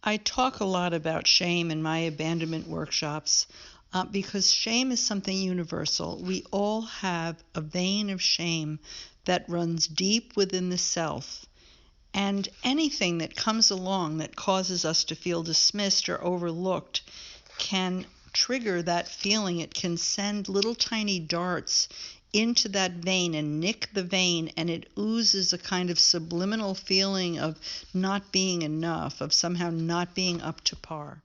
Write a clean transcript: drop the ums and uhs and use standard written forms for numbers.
I talk a lot about shame in my abandonment workshops because shame is something universal. We all have a vein of shame that runs deep within the self. And anything that comes along that causes us to feel dismissed or overlooked can trigger that feeling. It can send little tiny darts into that vein and nick the vein, and it oozes a kind of subliminal feeling of not being enough, of somehow not being up to par.